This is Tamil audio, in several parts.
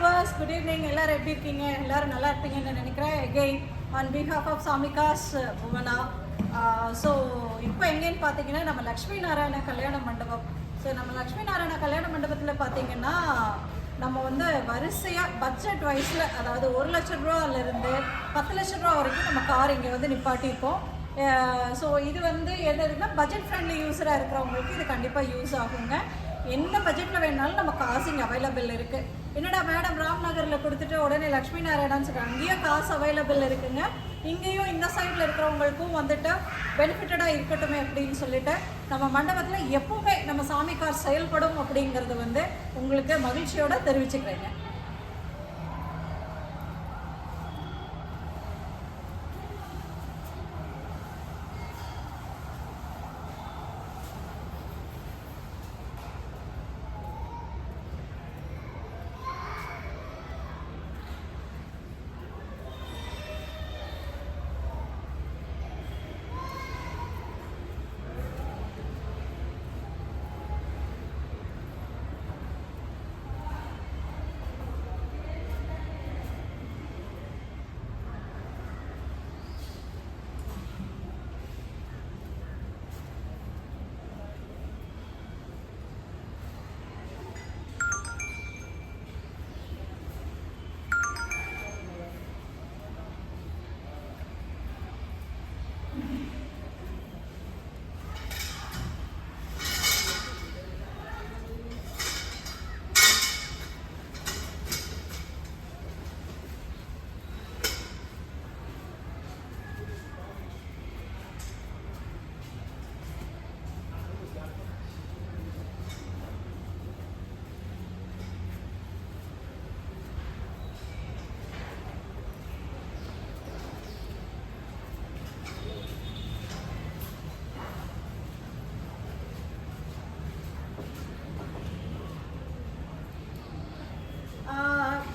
viewers, good evening. எல்லாரும் எப்படி இருக்கீங்க? எல்லாரும் நல்லா இருப்பீங்கன்னு நினைக்கிறேன். Again on behalf of Samikas Bhuvana. So இப்போ எங்கேன்னு பார்த்தீங்கன்னா நம்ம லக்ஷ்மி நாராயண கல்யாண மண்டபம். ஸோ நம்ம லக்ஷ்மி நாராயண கல்யாண மண்டபத்தில் பார்த்தீங்கன்னா நம்ம வந்து வரிசையாக பட்ஜெட் வைஸில், அதாவது 1 லட்சம் ரூபாயிலிருந்து 10 லட்சம் ரூபா வரைக்கும் நம்ம கார் இங்கே வந்து நிப்பாட்டியிருக்கோம். ஸோ இது வந்து எதுனா பட்ஜெட் ஃப்ரெண்ட்லி யூஸராக இருக்கிறவங்களுக்கு இது கண்டிப்பாக யூஸ் ஆகுங்க. எந்த பட்ஜெட்டில் வேணாலும் நம்ம காசு இங்கே அவைலபிள் இருக்குது. என்னடா மேடம் ராம்நகரில் கொடுத்துட்டு உடனே லக்ஷ்மி நாராயணான்னு சொல்கிறாங்க, அங்கேயும் காசு அவைலபிள் இருக்குங்க. இங்கேயும் இந்த சைடில் இருக்கிறவங்களுக்கும் வந்துட்டு பெனிஃபிட்டடாக இருக்கட்டுமே அப்படின்னு சொல்லிட்டு நம்ம மண்டபத்தில் எப்பவுமே நம்ம சாமி கார் செயல்படும் அப்படிங்கிறது வந்து உங்களுக்கு மகிழ்ச்சியோடு தெரிவிச்சுக்கிறேங்க.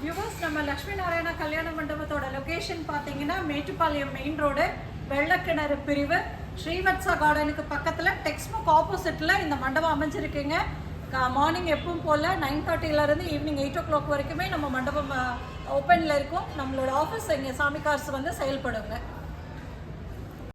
வியூவர்ஸ், நம்ம லக்ஷ்மி நாராயண கல்யாண மண்டபத்தோட லொக்கேஷன் பார்த்தீங்கன்னா மேட்டுப்பாளையம் மெயின் ரோடு, வெள்ளக்கிணறு பிரிவு, ஸ்ரீவத்சா கார்டனுக்கு பக்கத்தில் டெக்ஸ்ட்புக் ஆப்போசிட்டில் இந்த மண்டபம் அமைஞ்சிருக்குங்க. மார்னிங் எப்பவும் போல் 9:30 ஈவினிங் 8 o'clock வரைக்குமே நம்ம மண்டபம் ஓப்பனில் இருக்கும். நம்மளோட ஆஃபீஸ் இங்கே சாமி கார்ஸ் வந்து செயல்படுங்க.